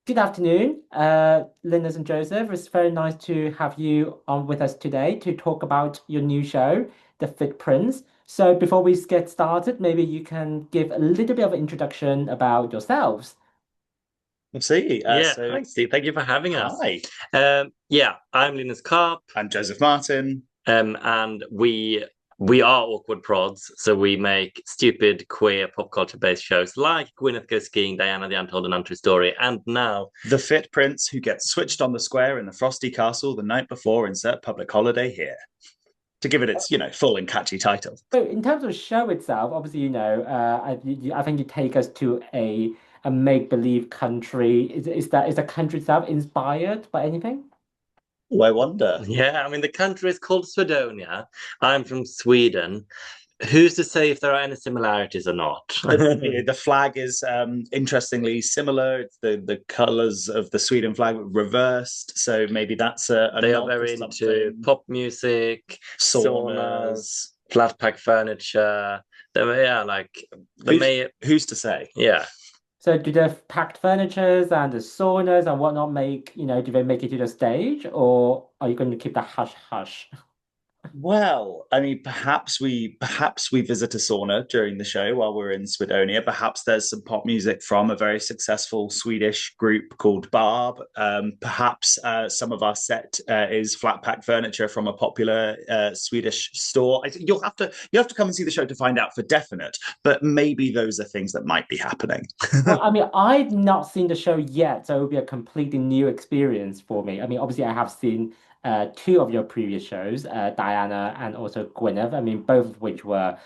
Good afternoon, Linus and Joesph. It's very nice to have you on with us today to talk about your new show, The Fit Prince. So before we get started, maybe you can give a little bit of an introduction about yourselves. See, Yeah, so hi Steve. Thank you for having us. hi, Yeah, I'm Linus Karp, I'm Joseph Martin. and we are awkward prods, so we make stupid queer pop culture based shows like Gwyneth Goes Skiing, Diana the Untold and Untrue Story, and now The fit prince who gets switched on the square in the frosty castle the night before insert public holiday here. To give it its, full and catchy title. So in terms of the show itself, obviously, I think you take us to a make-believe country. Is the country itself inspired by anything? Oh, I wonder. yeah, I mean the country is called Swedonia. I'm from Sweden. Who's to say if there are any similarities or not? The flag is interestingly similar. It's the colours of the Sweden flag reversed, so maybe that's a They are nod to very into something. pop music, saunas, Saunas. flat pack furniture. Yeah, like the Who's may who's to say? yeah. So do the packed furnitures and the saunas and whatnot do they make it to the stage, or are you going to keep the hush hush? Well, I mean, perhaps we visit a sauna during the show while we're in Swedonia. Perhaps there's some pop music from a very successful Swedish group called Barb. Perhaps some of our set is flat pack furniture from a popular Swedish store. You'll have to come and see the show to find out for definite. But maybe those are things that might be happening. Well, I mean, I've not seen the show yet, so it will be a completely new experience for me. I mean, obviously, I have seen two of your previous shows, Diana and also Gwyneth. I mean, both of which were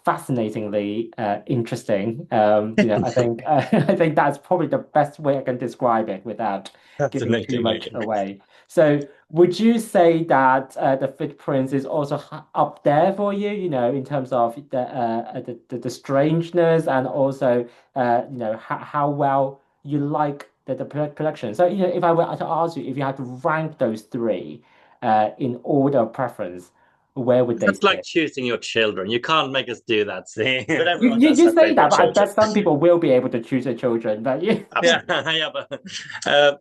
fascinatingly interesting. I think I think that's probably the best way I can describe it without giving too much Fascinating. away. So, would you say that the footprints is also up there for you? In terms of the strangeness and also how well you like the production. So, if I were to ask you if you had to rank those three in order of preference, where would they That's like sit? choosing your children. You can't make us do that, see? But You, everyone you, does you have say that, favorite but I bet children. some people will be able to choose their children. But yeah. yeah, Absolutely. yeah, but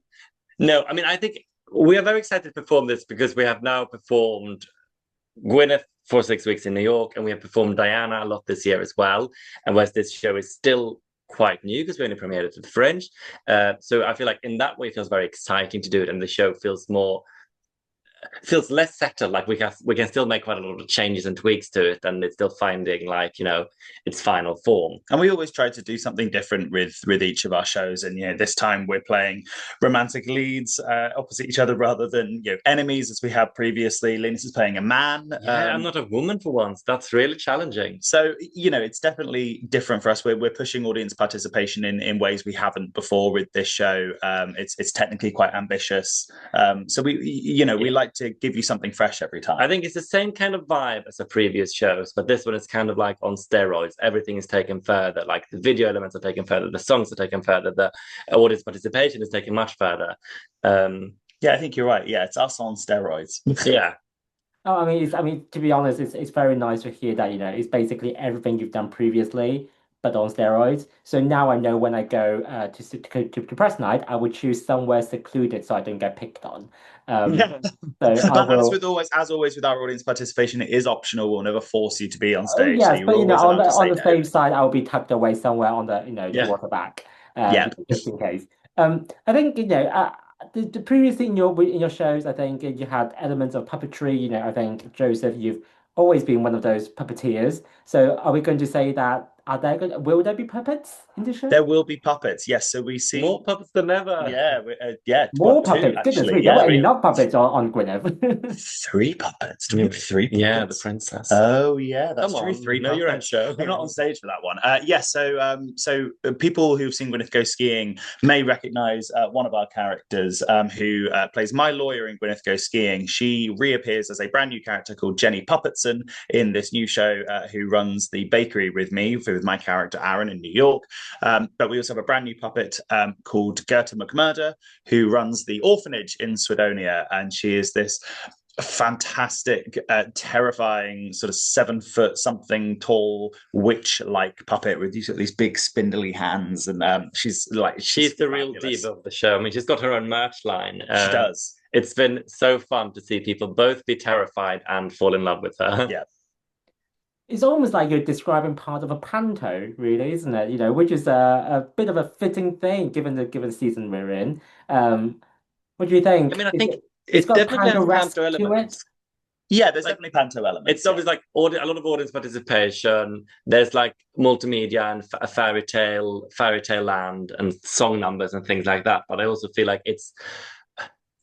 no, I mean I think we are very excited to perform this because we have now performed Gwyneth for 6 weeks in New York, and we have performed Diana a lot this year as well. And whereas this show is still quite new because we only premiered it at the Fringe, so I feel like in that way it feels very exciting to do it, and the show feels less settled. Like we can still make quite a lot of changes and tweaks to it, and it's still finding like its final form. And we always try to do something different with each of our shows. And this time we're playing romantic leads opposite each other rather than enemies as we have previously. Linus is playing a man. Yeah, I'm not a woman for once. That's really challenging. So it's definitely different for us. We're pushing audience participation in ways we haven't before with this show. It's technically quite ambitious. So we like to give you something fresh every time. I think it's the same kind of vibe as the previous shows, but this one is kind of like on steroids. Everything is taken further. Like the video elements are taken further, the songs are taken further, the audience participation is taken much further. Yeah, I think you're right. Yeah, it's us on steroids. Yeah. Oh, I mean, to be honest, it's very nice to hear that, it's basically everything you've done previously, but on steroids. So now I know when I go to press night, I would choose somewhere secluded so I don't get picked on. Um, Yeah. so I But will. as always with our audience participation, it is optional. We'll never force you to be on Oh stage, so yes, you're but always on allowed the to on say the no. safe side, I'll be tucked away somewhere on the Yeah. towards the back, Yeah. just in case. I think the previously in your shows, I think you had elements of puppetry. I think Joesph, you've always been one of those puppeteers. So are we going to say that will there be puppets in the show? There will be puppets, yes. So we see, More puppets than ever. yeah, well, More two puppets? Goodness actually, me, there were yeah, enough puppets on Gwyneth. three puppets. Do we have three Yeah, the puppets? princess. Oh yeah, that's Come true. on, Three know your own puppets. show. I'm not on stage for that one. So people who've seen Gwyneth Go Skiing may recognise one of our characters who plays my lawyer in Gwyneth Go Skiing. She reappears as a brand new character called Jenny Puppetson in this new show, who runs the bakery with me, with my character Aaron in New York. But we also have a brand new puppet called Gerta McMurder, who runs the orphanage in Swedonia, and she is this a fantastic, terrifying, sort of 7 foot something tall witch-like puppet with these big spindly hands, and she's the real fabulous. diva of the show. I mean, she's got her own merch line. She does. It's been so fun to see people both be terrified and fall in love with her. Yeah. It's almost like you're describing part of a panto, really, isn't it? Which is a bit of a fitting thing given the given season we're in. What do you I think? mean, I think It's it got a definitely has panto-esque panto to it. elements. Yeah, there's Like, definitely panto elements. It's obviously like a lot of audience participation. There's like multimedia and a fairy tale land, and song numbers and things like that. But I also feel like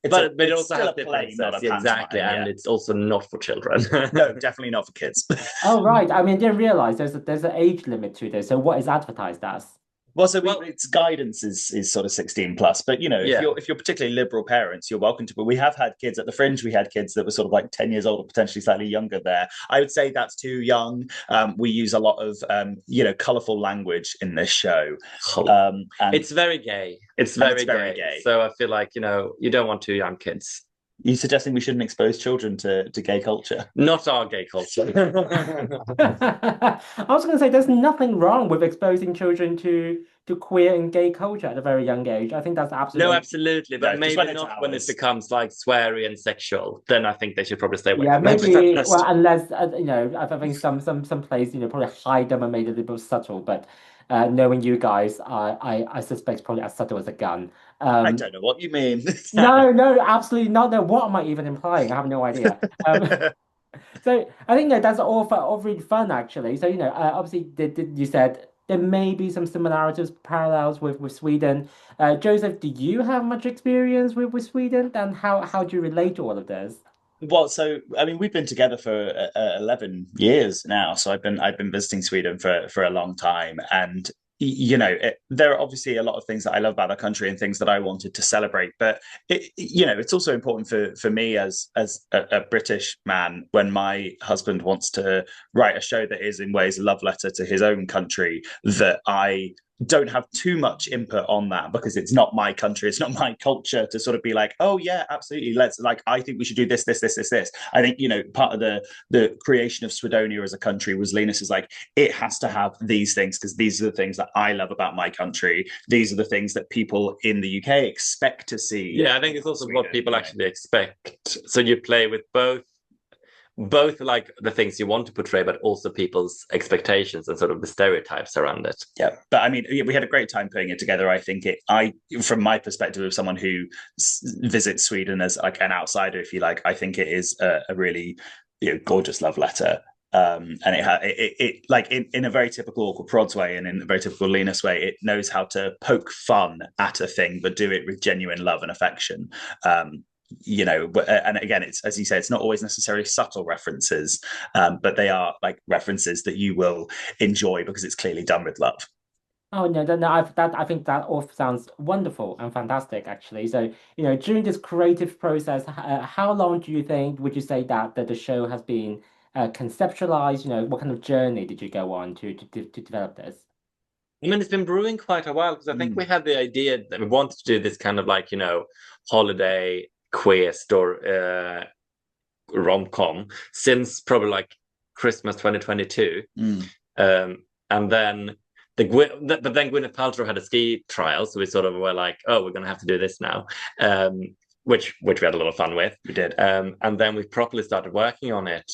but it also has play, not a exactly, pantomime, and it's also not for children. No, definitely not for kids. Oh, right. I mean, I didn't realize there's an age limit to this. So what is advertised as? Well, its guidance is sort of 16 plus, but if you're particularly liberal parents, you're welcome to. But we have had kids at the Fringe. We had kids that were sort of like 10 years old or potentially slightly younger there. I would say that's too young. We use a lot of colorful language in this show. And it's very gay. It's very gay. So I feel like you don't want too young kids. You suggesting we shouldn't expose children to gay culture? Not our gay culture. I was going to say there's nothing wrong with exposing children to queer and gay culture at a very young age. I think that's absolutely No, absolutely, but maybe not when it becomes like sweary and sexual. Then I think they should probably stay away. Yeah, maybe. Well, unless I think some plays probably hide them and made it a little bit subtle. But knowing you guys, I suspect it's probably as subtle as a gun. I don't know what you mean. No, absolutely not. No, what am I even implying? I have no idea. So I think that's all really fun actually. So obviously you said there may be some similarities, parallels with Sweden. Joesph, do you have much experience with Sweden, and how do you relate to all of this? Well, so I mean, we've been together for 11 years now, so I've been visiting Sweden for a long time, and there are obviously a lot of things that I love about the country and things that I wanted to celebrate, but it's also important for me as a British man when my husband wants to write a show that is in ways a love letter to his own country, that I don't have too much input on that, because it's not my country, it's not my culture to sort of be like, oh yeah, absolutely, let's, like, I think we should do this. I think part of the creation of Swedonia as a country was Linus is like, it has to have these things because these are the things that I love about my country, these are the things that people in the UK expect to see. Yeah, I think it's also Sweden, what people actually expect. So you play with both like the things you want to portray, but also people's expectations and sort of the stereotypes around it. Yeah, but I mean, we had a great time putting it together. I think from my perspective of someone who visits Sweden as like an outsider, if you like, I think it is a really gorgeous love letter. And it like in a very typical Awkward Prods way and in a very typical Linus way, it knows how to poke fun at a thing, but do it with genuine love and affection. And again, it's, as you say, it's not always necessarily subtle references, but they are like references that you will enjoy because it's clearly done with love. Oh no, I think that all sounds wonderful and fantastic actually. So during this creative process, how long would you say that the show has been conceptualized? What kind of journey did you go on to develop this? I mean, it's been brewing quite a while, because I think we had the idea that we wanted to do this kind of like holiday queer story rom-com since probably like Christmas 2022. And then but then Gwyneth Paltrow had a ski trial, so we sort of were like, oh, we're gonna have to do this now, which we had a lot of fun with. We did. And then we properly started working on it.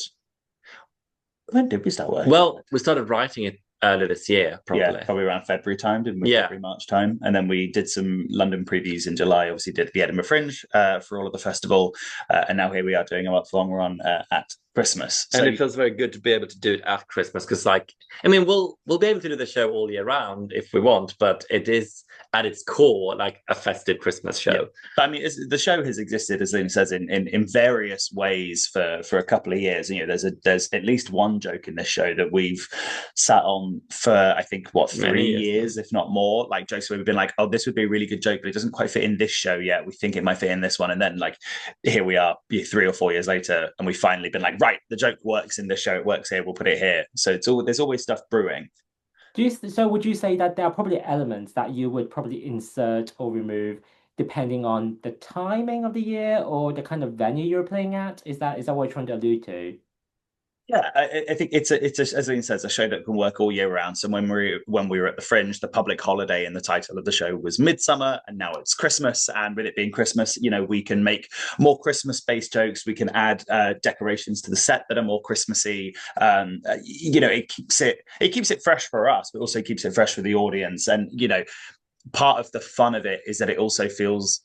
When did we start working? Well, we started writing it earlier this year, probably. Yeah, probably around February time, didn't we? Yeah. February, March time. And then we did some London previews in July, obviously did the Edinburgh Fringe for all of the festival. And now here we are doing a month-long run at Christmas. And it feels very good to be able to do it at Christmas, because we'll be able to do the show all year round if we want, but it is at its core like a festive Christmas show. Yeah. But I mean, the show has existed, as Liam says, in various ways for a couple of years. There's at least one joke in this show that we've sat on for, I think, 3 years, if not more. Like jokes where we've been like, oh, this would be a really good joke, but it doesn't quite fit in this show yet. We think it might fit in this one, and then like here we are 3 or 4 years later, and we've finally been like, right, the joke works in this show, it works here, we'll put it here. So there's always stuff brewing. So would you say that there are probably elements that you would probably insert or remove depending on the timing of the year or the kind of venue you're playing at? Is that what you're trying to allude to? Yeah, I think it's as Ian says, a show that can work all year round. So when we were at the Fringe, the public holiday in the title of the show was Midsummer, and now it's Christmas. And with it being Christmas, we can make more Christmas-based jokes. We can add decorations to the set that are more Christmassy. It keeps it fresh for us, but also keeps it fresh for the audience. And part of the fun of it is that it also feels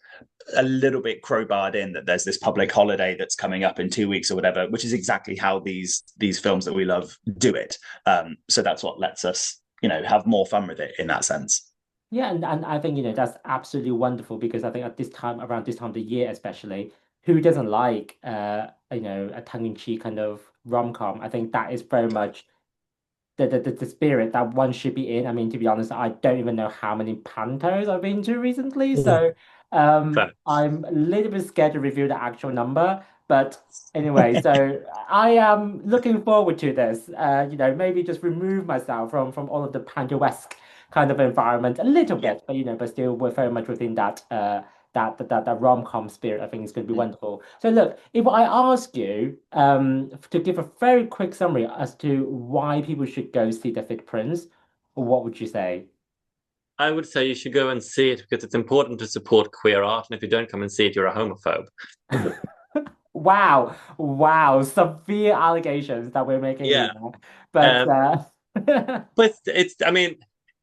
a little bit crowbarred in that there's this public holiday that's coming up in 2 weeks or whatever, which is exactly how these films that we love do it. So that's what lets us, have more fun with it in that sense. Yeah, and I think, that's absolutely wonderful because I think around this time of the year especially, who doesn't like a tongue-in-cheek kind of rom-com? I think that is very much the spirit that one should be in. I mean, to be honest, I don't even know how many pantos I've been to recently, so I'm a little bit scared to review the actual number. But anyway, so I am looking forward to this. Maybe just remove myself from all of the panto-esque kind of environment a little bit, but still we're very much within that rom-com spirit. I think it's going to be wonderful. So look, if I ask you to give a very quick summary as to why people should go see The Fit Prince, what would you say? I would say you should go and see it because it's important to support queer art. And if you don't come and see it, you're a homophobe. Wow, wow, severe allegations that we're making Yeah. here. But But I mean,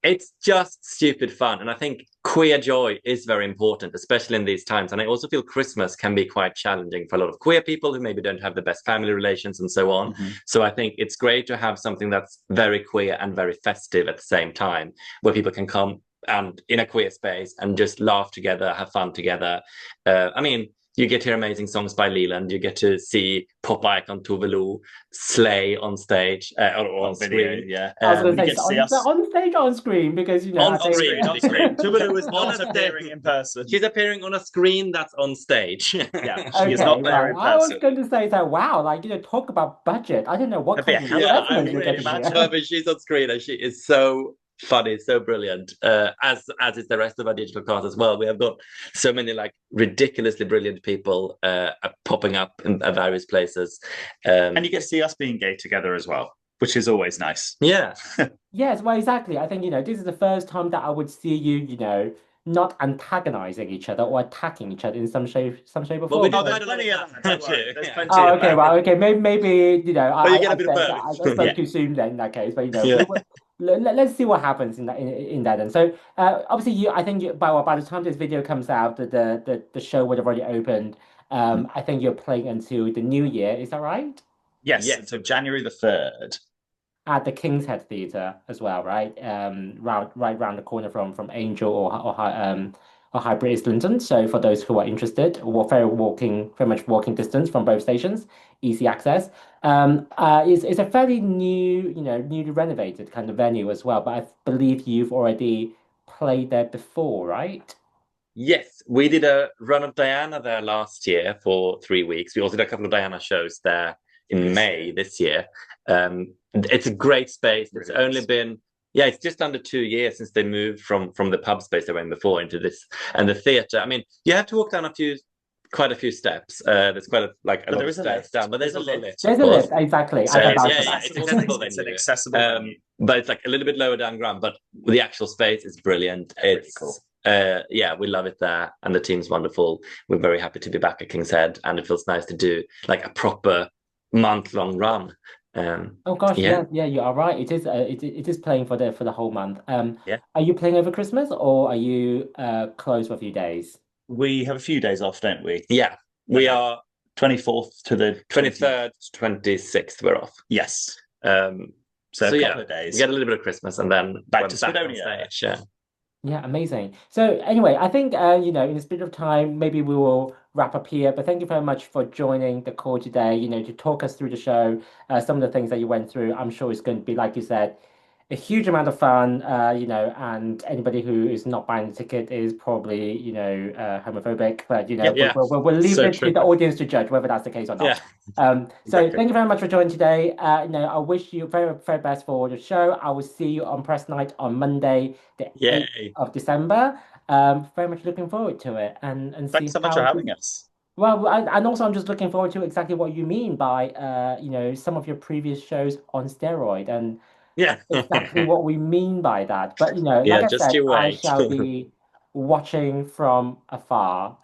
it's just stupid fun. And I think queer joy is very important, especially in these times. And I also feel Christmas can be quite challenging for a lot of queer people who maybe don't have the best family relations and so on. Mm-hmm. So I think it's great to have something that's very queer and very festive at the same time, where people can come and in a queer space and just laugh together, have fun together. I mean, you get to hear amazing songs by Leland. You get to see pop icon Tove Lo slay on stage or on Video, screen. yeah. I was going You to get to say see us on stage or on screen because On I think screen. on screen. Tove Lo is On not a appearing in person. She's appearing on a screen that's on stage. Yeah, she is not there right. in I was person. going to say that. Wow, talk about budget. I don't know what That'd kind be of a hell of a investment movie, you're can you getting imagine? here. No, but she's on screen and she is so funny, so brilliant. As is the rest of our digital cast as well. We have got so many like ridiculously brilliant people popping up in various places. And you get to see us being gay together as well, which is always nice. Yeah. Yes, well, exactly. I think, this is the first time that I would see you, not antagonizing each other or attacking each other in some shape or Well, we form. do There's quite a lot plenty of of that. that. Don't worry. There's plenty Oh, of okay, that. well, okay, maybe, But you get a I bit of said both. I spoke Yeah. too soon then in that case, but Yeah. let's see what happens in that. And so, obviously, I think by the time this video comes out, the show would have already opened. I think you're playing until the new year. Is that right? Yes. Yes. So January the 3rd. At the King's Head Theatre as well, right? Right round the corner from Angel or Hybrid Islington. So for those who are interested, very much walking distance from both stations, easy access. It's a fairly new, newly renovated kind of venue as well. But I believe you've already played there before, right? Yes, we did a run of Diana there last year for 3 weeks. We also did a couple of Diana shows there in May this year. It's a great space. It's Really only is. been, it's just under 2 years since they moved from the pub space they were in before into this and the theatre. I mean, you have to walk down quite a few steps. There's quite a lot there of is a stairs lift. down, but there's There's also a a lift. lift, There's of a course. lift, exactly. So I can it's, vouch yeah, for yeah, that. it's accessible It's an venue. accessible venue. But it's like a little bit lower down ground, but the actual space is brilliant. It's cool. we love it there, and the team's wonderful. We're very happy to be back at King's Head, and it feels nice to do like a proper month-long run. Oh gosh, Yeah. yeah, you are right. It is playing for the whole month. Yeah. Are you playing over Christmas or are you closed for a few days? We have a few days off, don't we? Yeah, we Okay. are 24th to the 23rd, 26th. We're off. Yes. Um, So a So, couple yeah, of days. we get a little bit of Christmas, and then Back we're to back on Swidonia. stage. Yeah. Yeah, amazing. So anyway, I think in the spirit of time, maybe we will wrap up here. But thank you very much for joining the call today, to talk us through the show, some of the things that you went through. I'm sure it's going to be, like you said, a huge amount of fun, and anybody who is not buying the ticket is probably, homophobic. But, Yeah. we'll leave So it to true. the audience to judge whether that's the case or not. Yeah. So Exactly. thank you very much for joining today. I wish you very, very best for the show. I will see you on press night on Monday, the 8th Yay. of December. Very much looking forward to it and Thanks see so much for how this. having us. Well, and also I'm just looking forward to exactly what you mean by some of your previous shows on steroid and Yeah. exactly what we mean by that. But like Yeah, I just said, you I wait. shall be watching from afar.